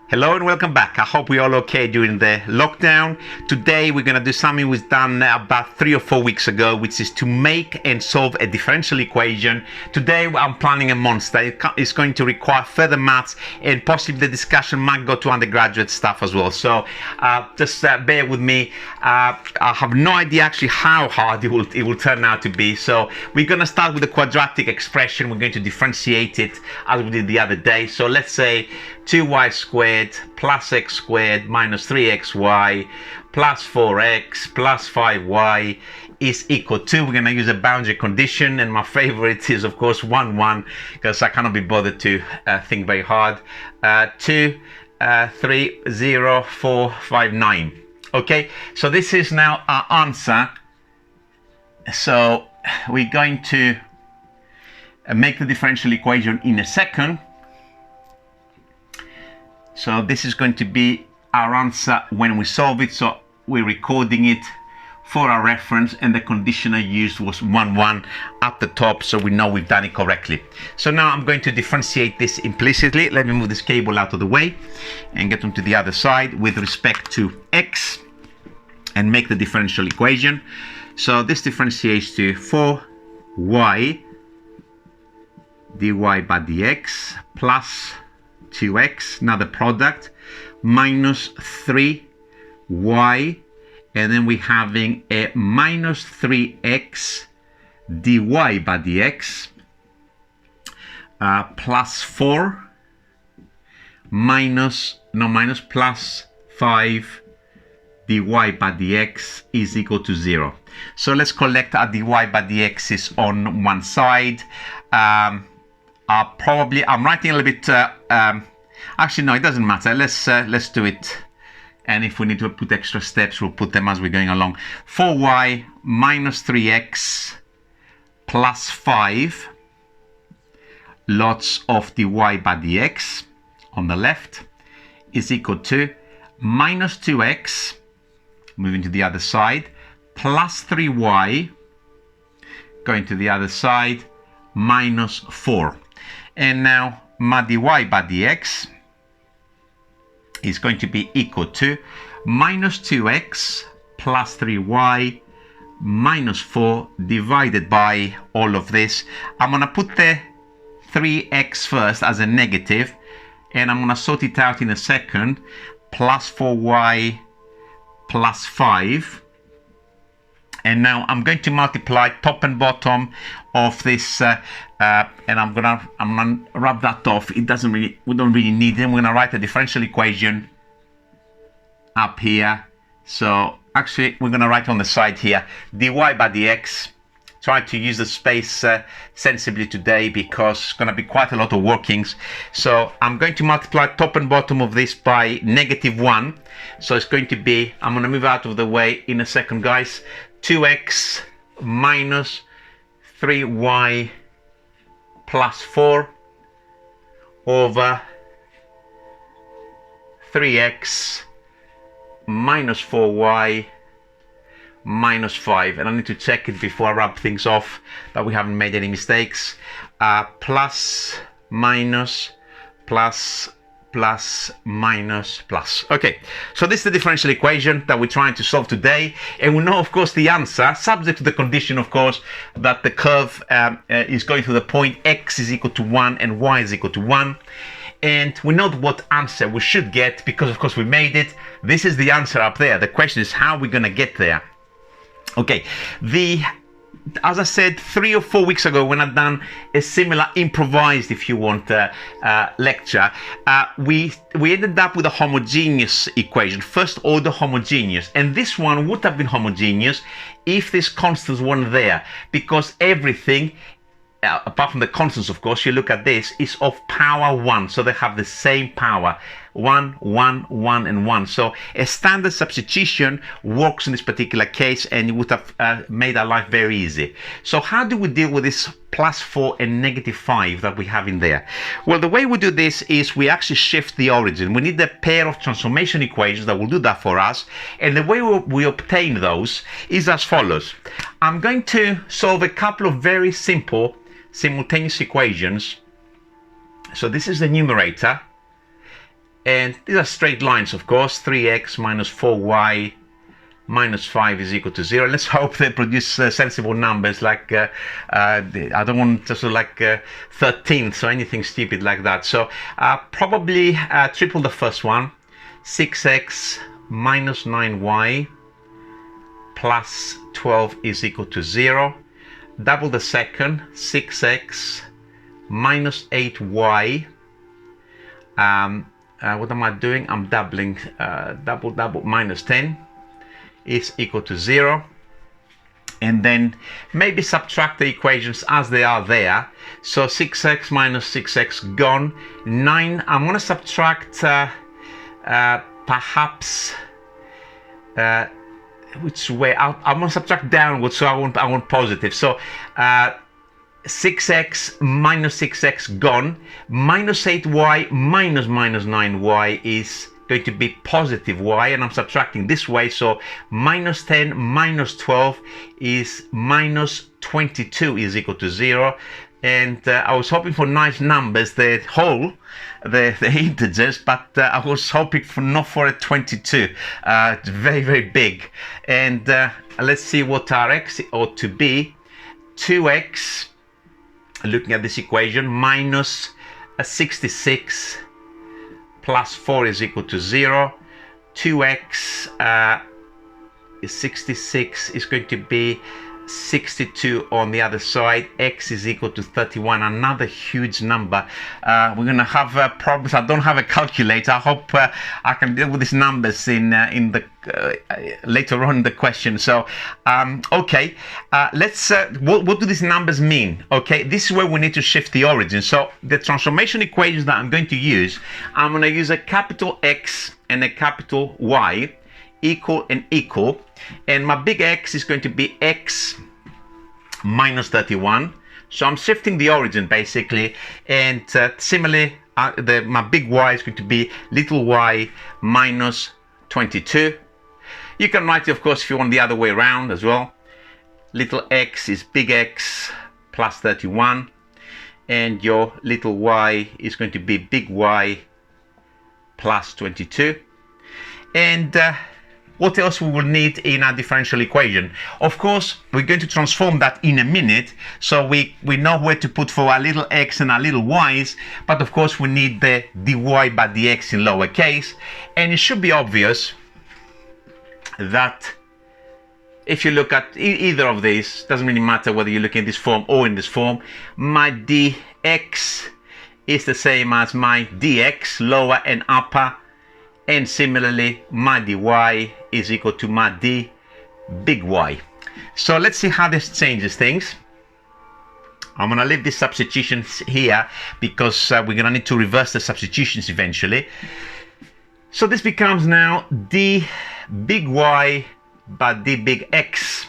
Hello and welcome back. I hope we're all okay during the lockdown. Today we're going to do something we've done about 3 or 4 weeks ago, which is to make and solve a differential equation. Today I'm planning a monster. It's going to require further maths, and possibly the discussion might go to undergraduate stuff as well. So just bear with me. I have no idea actually how hard it will turn out to be. So we're going to start with the quadratic expression. We're going to differentiate it as we did the other day. So let's say 2y squared plus x squared minus 3xy plus 4x plus 5y is equal to, we're going to use a boundary condition, and my favorite is of course 1 1, because I cannot be bothered to think very hard. 2 3 0 4 5 9. Okay, so this is now our answer. So we're going to make the differential equation in a second. So this is going to be our answer when we solve it. So we're recording it for our reference, and the condition I used was 1 1 at the top, so we know we've done it correctly. So now I'm going to differentiate this implicitly. Let me move this cable out of the way and get onto the other side with respect to x and make the differential equation. So this differentiates to 4y dy by dx plus 2x, now the product, minus 3y, and then we're having a minus 3x dy by dx plus 4 plus 5 dy by dx is equal to 0. So let's collect our dy by dx is on one side. I'm writing a little bit, actually no, it doesn't matter. Let's do it. And if we need to put extra steps, we'll put them as we're going along. 4y minus 3x plus 5 lots of dy by dx on the left is equal to minus 2x, moving to the other side, plus 3y, going to the other side, minus 4. And now my dy by dx is going to be equal to minus 2x plus 3y minus 4 divided by all of this. I'm going to put the 3x first as a negative, and I'm going to sort it out in a second. Plus 4y plus 5. And now I'm going to multiply top and bottom of this, and I'm gonna rub that off. We don't really need it. We're gonna write a differential equation up here. So actually, we're gonna write on the side here dy by dx. Try to use the space sensibly today, because it's gonna be quite a lot of workings. So I'm going to multiply top and bottom of this by -1. So it's going to be, I'm gonna move out of the way in a second, guys. 2x minus 3y plus 4 over 3x minus 4y minus 5. And I need to check it before I wrap things off that we haven't made any mistakes. Plus, minus, plus, plus, minus, plus. Okay, so this is the differential equation that we're trying to solve today, and we know of course the answer, subject to the condition of course that the curve is going to the point x is equal to 1 and y is equal to 1, and we know what answer we should get because of course we made it. This is the answer up there. The question is how we're gonna get there. Okay, as I said 3 or 4 weeks ago, when I've done a similar improvised, if you want, lecture, we ended up with a homogeneous equation, first order homogeneous, and this one would have been homogeneous if these constants weren't there, because everything, apart from the constants of course, you look at this, is of power 1, so they have the same power. 1, 1, 1, and 1. So a standard substitution works in this particular case, and it would have made our life very easy. So how do we deal with this plus 4 and -5 that we have in there? Well, the way we do this is we actually shift the origin. We need a pair of transformation equations that will do that for us, and the way we obtain those is as follows. I'm going to solve a couple of very simple simultaneous equations. So this is the numerator, And these are straight lines, of course. 3x minus 4y minus 5 is equal to 0. Let's hope they produce sensible numbers, like I don't want just like 13th or anything stupid like that. So probably triple the first one. 6x minus 9y plus 12 is equal to 0. Double the second. 6x minus 8y. What am I doing? I'm doubling. Double minus 10 is equal to 0. And then maybe subtract the equations as they are there. So 6x minus 6x gone. 9. I'm going to subtract perhaps which way? I'm going to subtract downwards, so I want positive. So 6x minus 6x gone. Minus 8y minus 9y is going to be positive y, and I'm subtracting this way, so minus 10 minus 12 is minus 22 is equal to 0. And I was hoping for nice numbers, the whole, the integers, but I was hoping for not for a 22. It's very, very big. And let's see what our x ought to be. 2x, looking at this equation, minus 66 plus 4 is equal to 0. 2x is 66 is going to be 62 on the other side. X is equal to 31, another huge number. We're going to have problems. I don't have a calculator. I hope I can deal with these numbers in the later on in the question. So okay, let's what do these numbers mean? Okay, this is where we need to shift the origin. So the transformation equations that I'm going to use, I'm going to use a capital X and a capital Y, equal and equal, and my big X is going to be X minus 31. So I'm shifting the origin basically, and similarly my big Y is going to be little y minus 22. You can write it, of course, if you want the other way around as well. Little x is big X plus 31, and your little y is going to be big Y plus 22. And what else we will need in our differential equation? Of course, we're going to transform that in a minute, so we know where to put for our little x and our little y's, but of course we need the dy by dx in lowercase. And it should be obvious that if you look at either of these, doesn't really matter whether you look in this form or in this form, my dx is the same as my dx, lower and upper. And similarly, my dy is equal to my d big Y. So let's see how this changes things. I'm going to leave these substitutions here because we're going to need to reverse the substitutions eventually. So this becomes now d big Y by d big X,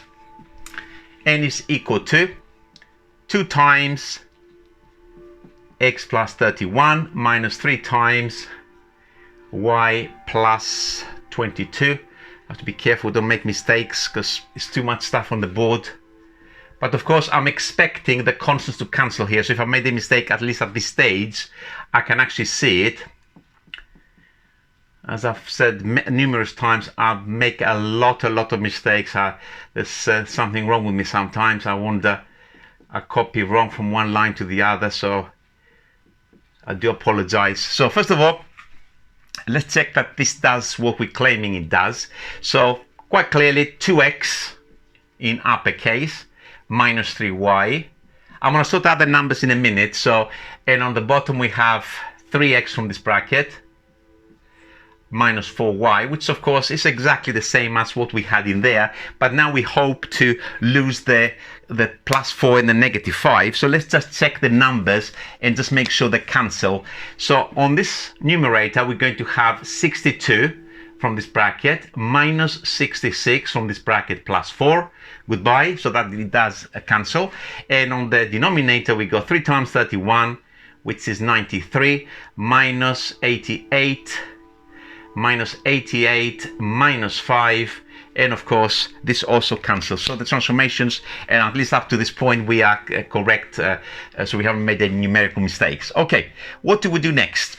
and is equal to 2 times x plus 31 minus 3 times y plus 22. I have to be careful, don't make mistakes because it's too much stuff on the board. But of course I'm expecting the constants to cancel here, so if I made a mistake, at least at this stage, I can actually see it. As I've said numerous times, I make a lot of mistakes. There's something wrong with me sometimes. I wander a copy wrong from one line to the other, so I do apologize. So first of all, let's check that this does what we're claiming it does. So quite clearly 2x in uppercase minus 3y. I'm going to sort out the numbers in a minute. So, and on the bottom we have 3x from this bracket minus 4y, which of course is exactly the same as what we had in there, but now we hope to lose the plus 4 and the negative 5. So let's just check the numbers and just make sure they cancel. So on this numerator we're going to have 62 from this bracket minus 66 from this bracket plus 4. Goodbye, so that it does cancel. And on the denominator we got 3 times 31, which is 93, minus 88 minus 88 minus 5, and of course this also cancels. So the transformations, and at least up to this point, we are correct, so we haven't made any numerical mistakes. Okay, what do we do next?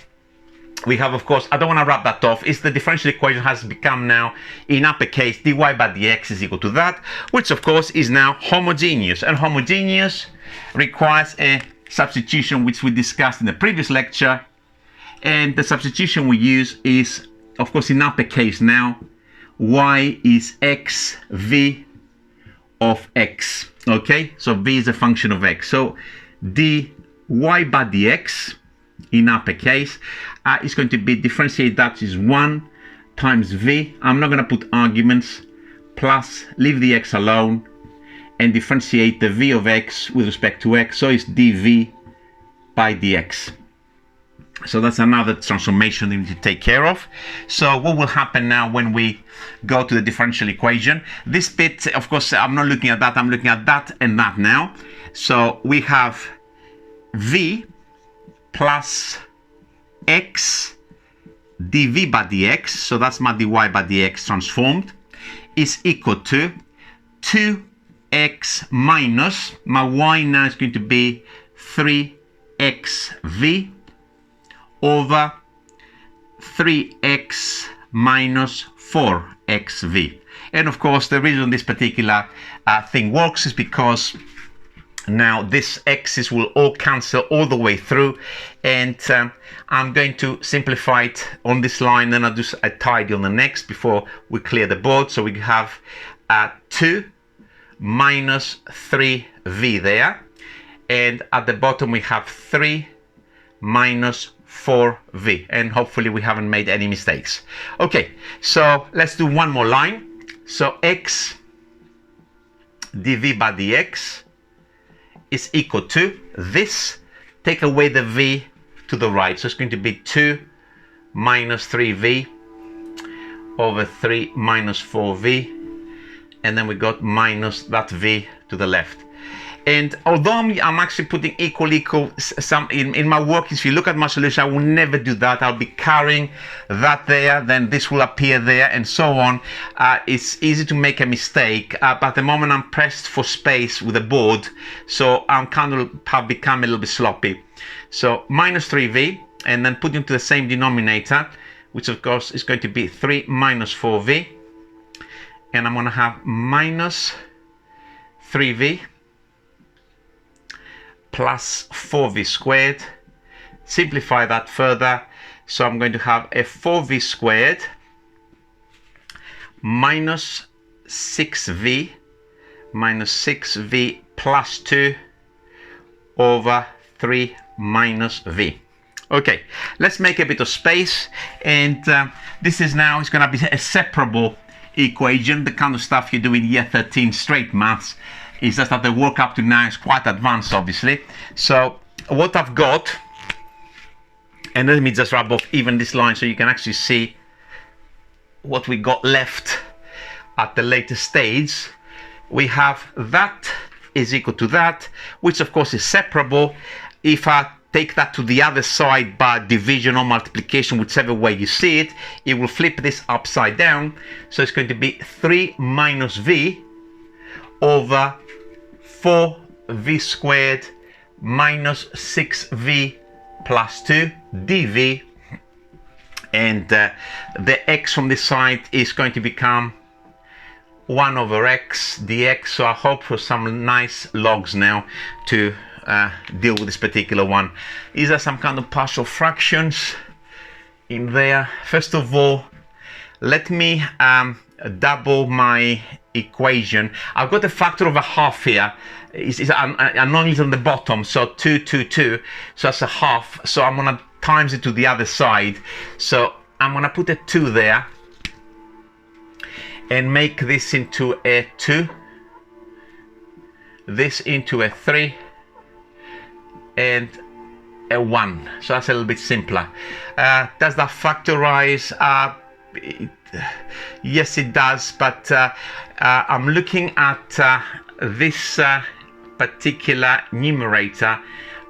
we have, of course, I don't want to wrap that off, is the differential equation has become now in uppercase dy by dx is equal to that, which of course is now homogeneous, and homogeneous requires a substitution which we discussed in the previous lecture, and the substitution we use is, of course, in uppercase now, y is x v of x. Okay, so v is a function of x, so dy by dx in uppercase is going to be differentiate, that is 1 times v, I'm not going to put arguments, plus leave the x alone and differentiate the v of x with respect to x, so it's dv by dx. So that's another transformation that we need to take care of. So what will happen now when we go to the differential equation? This bit, of course, I'm not looking at that, I'm looking at that and that now. So we have v plus x dv by dx, so that's my dy by dx transformed, is equal to 2x minus, my y now is going to be 3xv over 3x minus 4xv. And of course, the reason this particular thing works is because now this x's will all cancel all the way through, and I'm going to simplify it on this line, then I'll do a tidy on the next before we clear the board. So we have 2 minus 3v there, and at the bottom we have 3 minus 4v, and hopefully we haven't made any mistakes. Okay, so let's do one more line. So x dv by dx is equal to this, take away the v to the right, so it's going to be 2 minus 3v over 3 minus 4v, and then we got minus that v to the left. And although I'm actually putting equal some in my work, if you look at my solution, I will never do that. I'll be carrying that there, then this will appear there, and so on. It's easy to make a mistake, but at the moment I'm pressed for space with the board, so I'm kind of have become a little bit sloppy. So minus 3v, and then put into the same denominator, which of course is going to be 3 minus 4v, and I'm going to have minus 3v plus 4v squared. Simplify that further, so I'm going to have a 4v squared minus 6v plus 2 over 3 minus v. Okay, let's make a bit of space, and this is now, it's going to be a separable equation, the kind of stuff you do in year 13 straight maths. It's just that the work up to now is quite advanced, obviously. So what I've got, and let me just rub off even this line so you can actually see what we got left at the later stage. We have that is equal to that, which of course is separable. If I take that to the other side by division or multiplication, whichever way you see it, it will flip this upside down. So it's going to be 3 minus v over 4v squared minus 6v plus 2 dv, and the x from this side is going to become 1 over x dx. So I hope for some nice logs now to deal with this particular one. Is there some kind of partial fractions in there? First of all, let me double my equation. I've got a factor of a half here. It's unknown on the bottom, so 2, 2, 2, so that's a half. So I'm gonna times it to the other side. So I'm gonna put a 2 there and make this into a 2, this into a 3, and a 1. So that's a little bit simpler. Does that factorize? Yes, it does, but I'm looking at this particular numerator,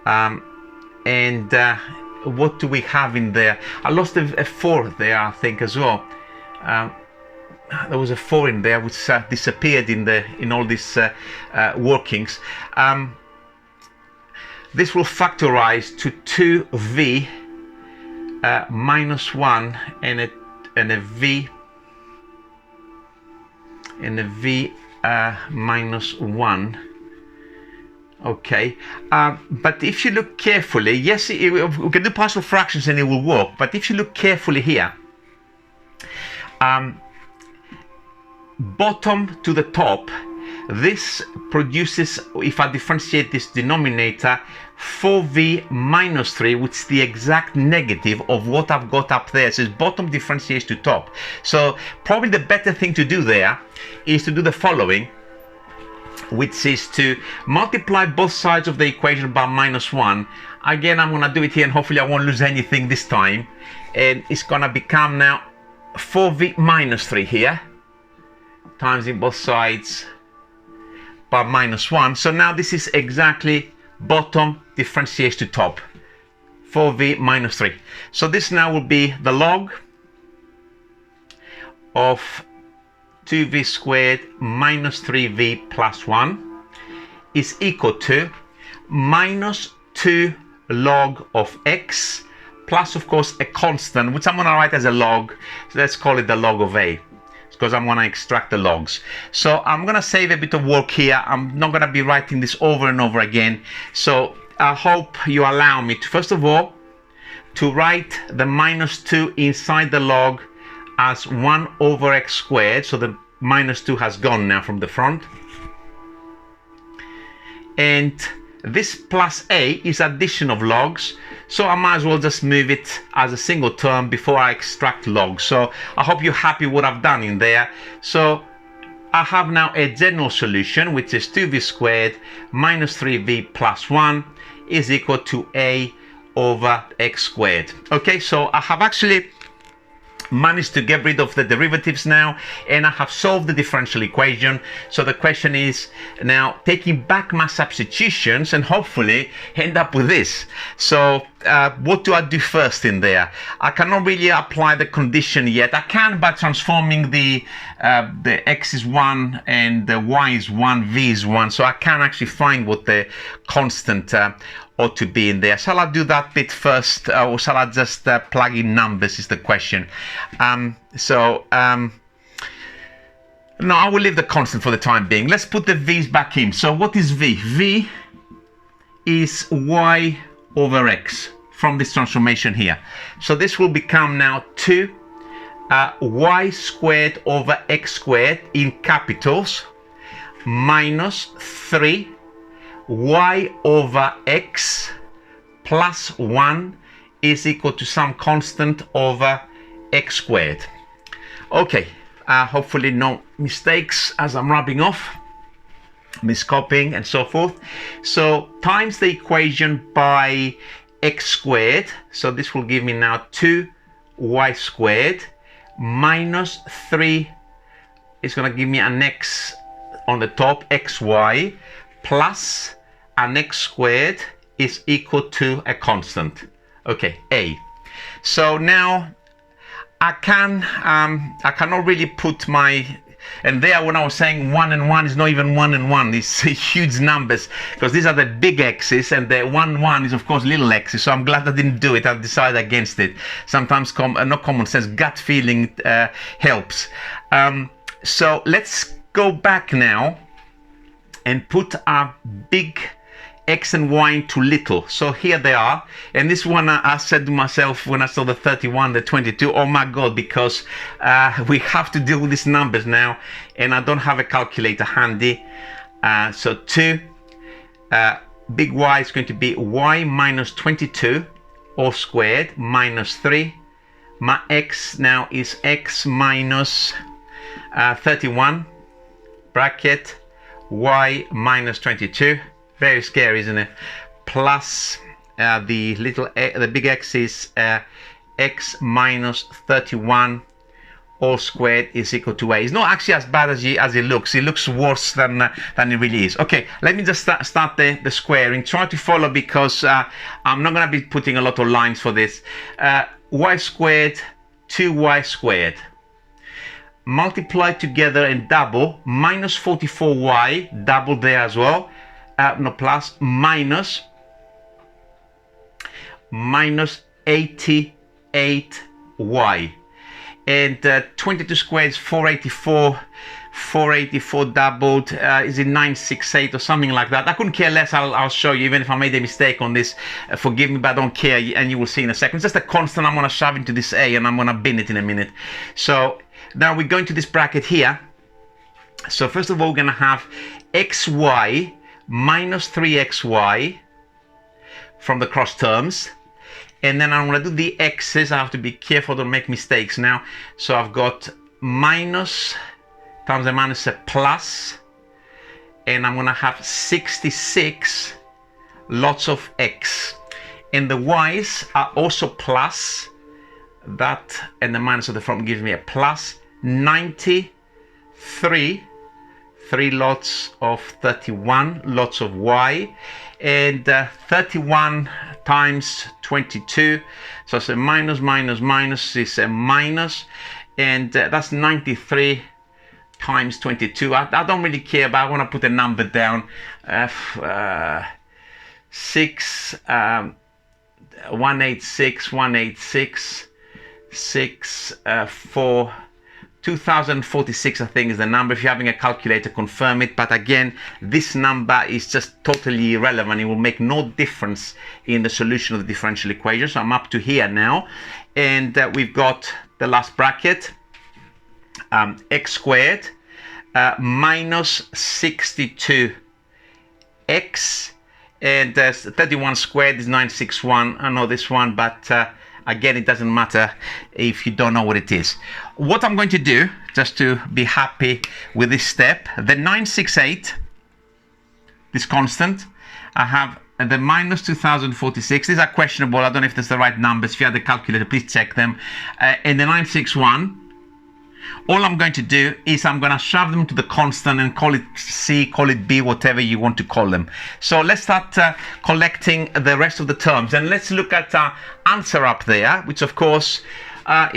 and what do we have in there? I lost a 4 there, I think, as well. There was a 4 in there which disappeared in all these workings. This will factorize to 2v minus 1 and a v minus 1. Okay, but if you look carefully, yes, we can do partial fractions and it will work, but if you look carefully here, bottom to the top, this produces, if I differentiate this denominator, 4v minus 3, which is the exact negative of what I've got up there. So it's bottom differentiates to top. So probably the better thing to do there is to do the following, which is to multiply both sides of the equation by minus 1. Again, I'm going to do it here and hopefully I won't lose anything this time. And it's going to become now 4v minus 3 here, times in both sides by minus 1. So now this is exactly bottom differentiates to top, 4v minus 3. So this now will be the log of 2v squared minus 3v plus 1 is equal to minus 2 log of x plus, of course, a constant, which I'm going to write as a log. So let's call it the log of a, because I'm going to extract the logs. So I'm going to save a bit of work here. I'm not going to be writing this over and over again. So I hope you allow me to, first of all, to write the minus 2 inside the log as 1 over x squared. So the minus 2 has gone now from the front. And this plus a is addition of logs. So I might as well just move it as a single term before I extract logs. So I hope you're happy what I've done in there. So I have now a general solution, which is 2v squared minus 3v plus 1 is equal to a over x squared. Okay, so I have actually managed to get rid of the derivatives now, and I have solved the differential equation. So the question is now taking back my substitutions and hopefully end up with this. So what do I do first in there? I cannot really apply the condition yet. I can by transforming the x is 1 and the y is 1, v is 1. So I can actually find what the constant ought to be in there. Shall I do that bit first, or shall I just plug in numbers is the question. No, I will leave the constant for the time being. Let's put the v's back in. So what is v? V is y over x from this transformation here. So this will become now 2 y squared over x squared in capitals minus 3 y over x plus 1 is equal to some constant over x squared. Okay, hopefully no mistakes as I'm rubbing off, miscopying and so forth. So times the equation by x squared. So this will give me now 2y squared minus 3 is going to give me an x on the top, xy, plus an x squared is equal to a constant. Okay, a. So now I cannot really put my, and there when I was saying 1 and 1 is not even 1 and 1, it's huge numbers, because these are the big x's and the 1 is of course little x's. So I'm glad I didn't do it. I decided against it. Sometimes not common sense, gut feeling helps. So let's go back now and put our big x and y into little. So here they are, and this one I said to myself when I saw the 31, the 22, oh my god, because we have to deal with these numbers now and I don't have a calculator handy. So 2 big Y is going to be y minus 22 all squared minus 3. My x now is x minus 31 bracket y minus 22, very scary, isn't it, plus the big x is x minus 31 all squared is equal to a. It's not actually as bad as it looks. It looks worse than it really is. Okay, let me just start the squaring. Try to follow, because I'm not going to be putting a lot of lines for this. Y squared 2y squared, multiply together and double, minus 44y, double there as well, no, plus, minus 80y 8y. And 22 squared is 484. 484 doubled is it 968 or something like that. I couldn't care less. I'll show you, even if I made a mistake on this, forgive me, but I don't care, and you will see in a second. It's just a constant I'm going to shove into this a, and I'm going to bin it in a minute. So now we go into this bracket here. So first of all, we're going to have xy minus 3xy from the cross terms. And then I'm going to do the x's. I have to be careful, don't make mistakes now. So I've got minus times a minus a plus, and I'm going to have 66 lots of x. And the y's are also plus. That and the minus of the front gives me a plus 93. 3 lots of 31 lots of y, and 31 times 22, so it's a minus is a minus, and that's 93 times 22. I don't really care, but I want to put a number down. 2046, I think, is the number. If you're having a calculator, confirm it. But again, this number is just totally irrelevant. It will make no difference in the solution of the differential equation. So I'm up to here now, and we've got the last bracket, x squared minus 62x, and 31 squared is 961. I know this one, but again, it doesn't matter if you don't know what it is. What I'm going to do, just to be happy with this step, the 968, this constant, I have the minus 2046. These are questionable. I don't know if that's the right numbers. If you have the calculator, please check them. And the 961, all I'm going to do is I'm going to shove them to the constant and call it C, call it B, whatever you want to call them. So let's start collecting the rest of the terms, and let's look at our answer up there, which of course,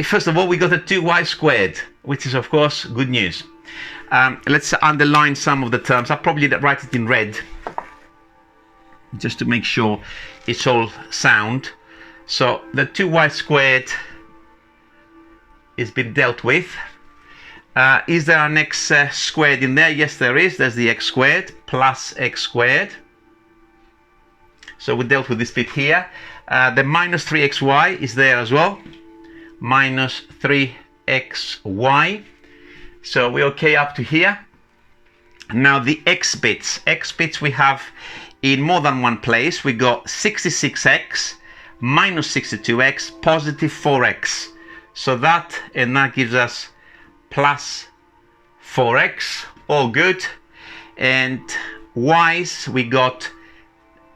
first of all, we got a 2y squared, which is of course good news. Let's underline some of the terms. I'll probably write it in red just to make sure it's all sound. So the 2y squared is been dealt with. Is there an x squared in there? Yes, there is. There's the x squared plus x squared. So we dealt with this bit here. The minus 3xy is there as well. Minus 3xy. So we're okay up to here. Now the x bits. X bits we have in more than one place. We got 66x minus 62x positive 4x. So that, and that gives us plus 4x, all good. And y's, we got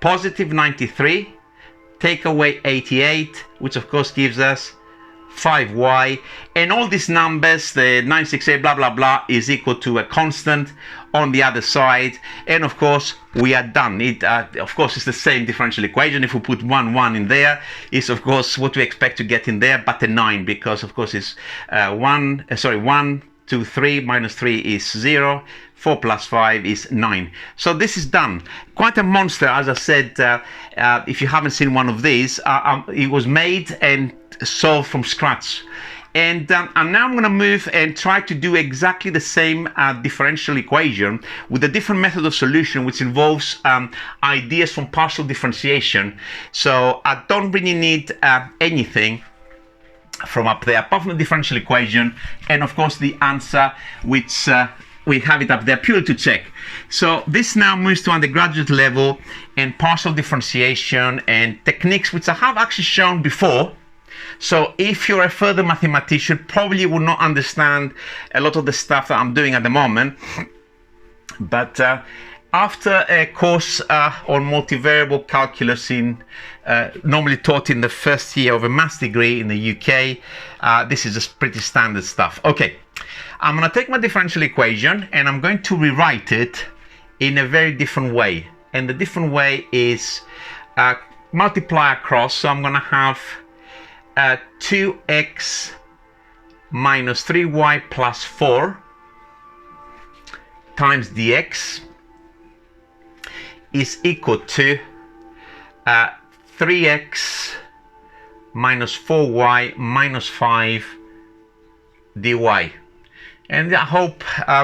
positive 93, take away 88, which of course gives us 5y. And all these numbers, the 968 blah blah blah, is equal to a constant on the other side, and of course we are done. It of course it's the same differential equation. If we put 1 in there, is of course what we expect to get in there, but a 9, because of course it's 1 2 3 minus 3 is 0, 4 plus 5 is 9. So this is done. Quite a monster, as I said. If you haven't seen one of these, it was made and solved from scratch. And now I'm going to move and try to do exactly the same differential equation with a different method of solution, which involves ideas from partial differentiation. So I don't really need anything from up there apart from the differential equation, and of course the answer, which we have it up there purely to check. So this now moves to undergraduate level and partial differentiation and techniques which I have actually shown before. So if you're a further mathematician, probably will not understand a lot of the stuff that I'm doing at the moment. But after a course on multivariable calculus normally taught in the first year of a maths degree in the UK, this is just pretty standard stuff. Okay, I'm going to take my differential equation and I'm going to rewrite it in a very different way. And the different way is multiply across. So I'm going to have 2x minus 3y plus 4 times dx is equal to 3x minus 4y minus 5 dy. And I hope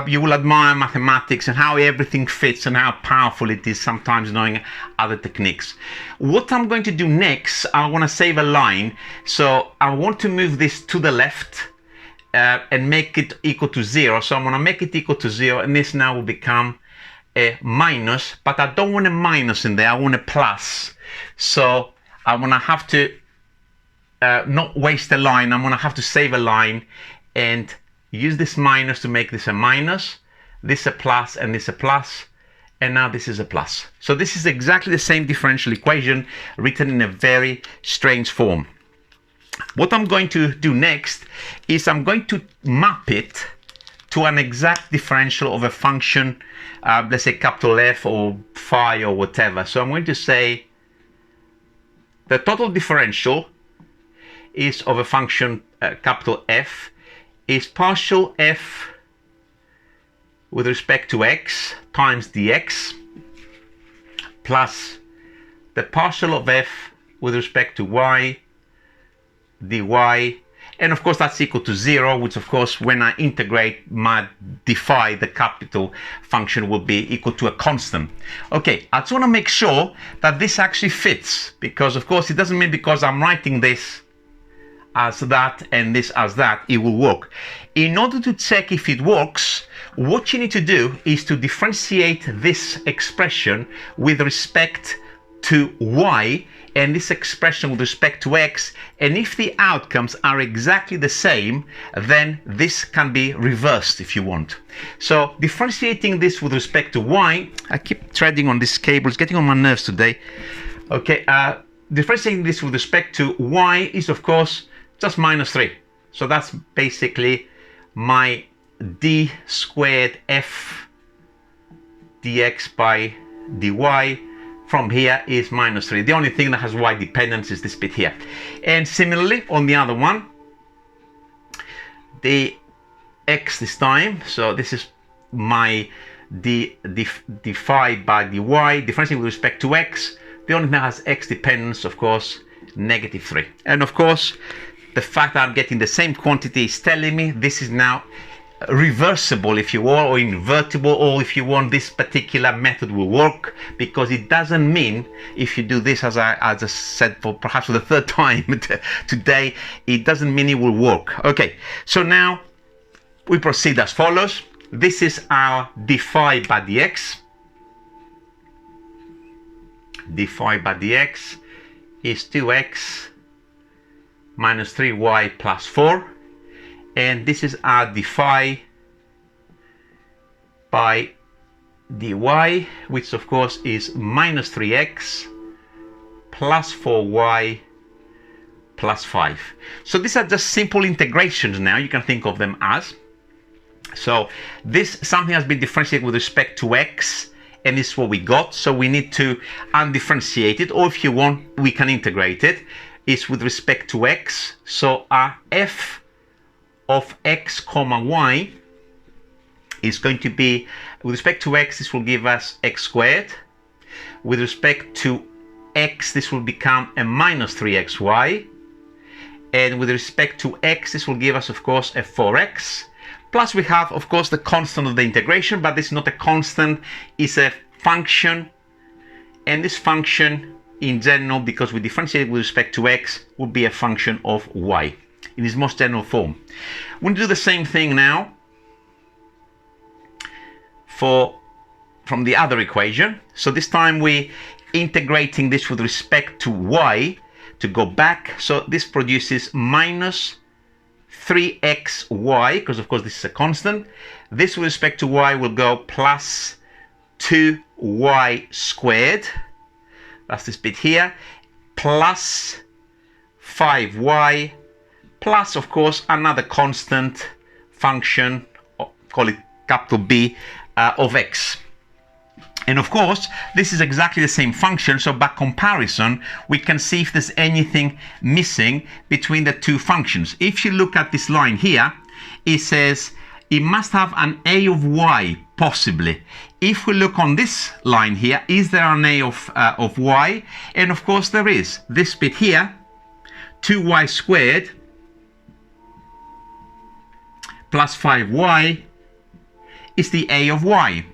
you will admire mathematics and how everything fits and how powerful it is sometimes knowing other techniques. What I'm going to do next, I want to save a line. So I want to move this to the left and make it equal to 0. So I'm going to make it equal to 0, and this now will become a minus, but I don't want a minus in there, I want a plus. So I'm going to have to not waste a line. I'm going to have to save a line and use this minus to make this a minus, this a plus, and this a plus, and now this is a plus. So this is exactly the same differential equation written in a very strange form. What I'm going to do next is I'm going to map it to an exact differential of a function, let's say capital F or phi or whatever. So I'm going to say the total differential is of a function capital F is partial f with respect to x times dx plus the partial of f with respect to y dy, and of course that's equal to 0, which of course when I integrate my phi, the capital function, will be equal to a constant. Okay, I just want to make sure that this actually fits, because of course it doesn't mean because I'm writing this as that and this as that it will work. In order to check if it works, what you need to do is to differentiate this expression with respect to y and this expression with respect to x, and if the outcomes are exactly the same, then this can be reversed if you want. So differentiating this with respect to y, I keep treading on this cable, it's getting on my nerves today. Okay, differentiating this with respect to y is of course just minus 3. So that's basically my d squared f dx by dy from here is minus 3. The only thing that has y dependence is this bit here. And similarly on the other one, the x this time, so this is my d phi by dy, differentiating with respect to x. The only thing that has x dependence, of course, negative 3. And of course, the fact that I'm getting the same quantity is telling me this is now reversible, if you will, or invertible, or if you want, this particular method will work, because it doesn't mean if you do this, as I said for perhaps for the third time today, it doesn't mean it will work. Okay, so now we proceed as follows. This is our d phi by dx. d phi by dx is 2x minus 3y plus 4, and this is our d phi by dy, which of course is minus 3x plus 4y plus 5. So these are just simple integrations now, you can think of them as. So this something has been differentiated with respect to x, and this is what we got, so we need to undifferentiate it, or if you want we can integrate it. Is with respect to x, so our f of x comma y is going to be, with respect to x, this will give us x squared. With respect to x, this will become a minus 3xy, and with respect to x, this will give us of course a 4x, plus we have of course the constant of the integration, but this is not a constant, it's a function, and this function in general, because we differentiate with respect to x, would be a function of y in its most general form. We'll do the same thing now from the other equation. So this time we integrating this with respect to y to go back. So this produces minus 3xy, because of course this is a constant. This with respect to y will go plus 2y squared. That's this bit here, plus 5y, plus of course another constant function, call it capital B, of x. And of course this is exactly the same function, so by comparison we can see if there's anything missing between the two functions. If you look at this line here, it says it must have an a of y, possibly. If we look on this line here, is there an a of y? And of course there is. This bit here, 2y squared plus 5y is the a of y.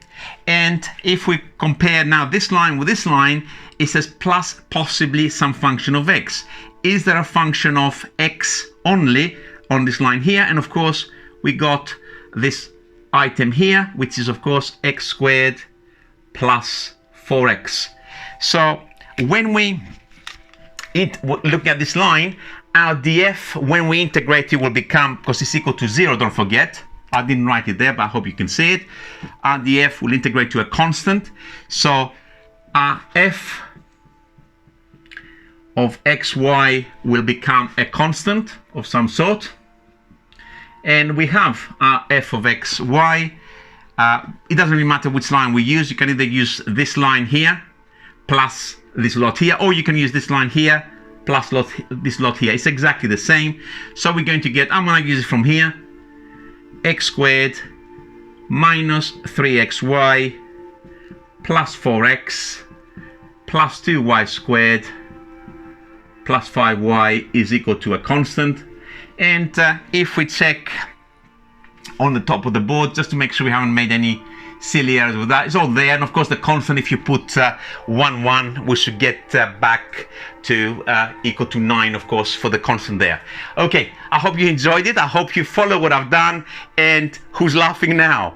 And if we compare now this line with this line, it says plus possibly some function of x. Is there a function of x only on this line here? And of course, we got this item here, which is of course x squared plus 4x. So when we look at this line, our df, when we integrate it, will become, because it's equal to 0, don't forget. I didn't write it there, but I hope you can see it. Our df will integrate to a constant. So our f of xy will become a constant of some sort. And we have our f of xy. It doesn't really matter which line we use. You can either use this line here plus this lot here, or you can use this line here plus this lot here. It's exactly the same. So we're going to get, I'm going to use it from here, x squared minus 3xy plus 4x plus 2y squared plus 5y is equal to a constant. And if we check on the top of the board, just to make sure we haven't made any silly errors with that, it's all there. And of course the constant, if you put 1 1, we should get back to equal to 9, of course, for the constant there. Okay, I hope you enjoyed it. I hope you follow what I've done. And who's laughing now?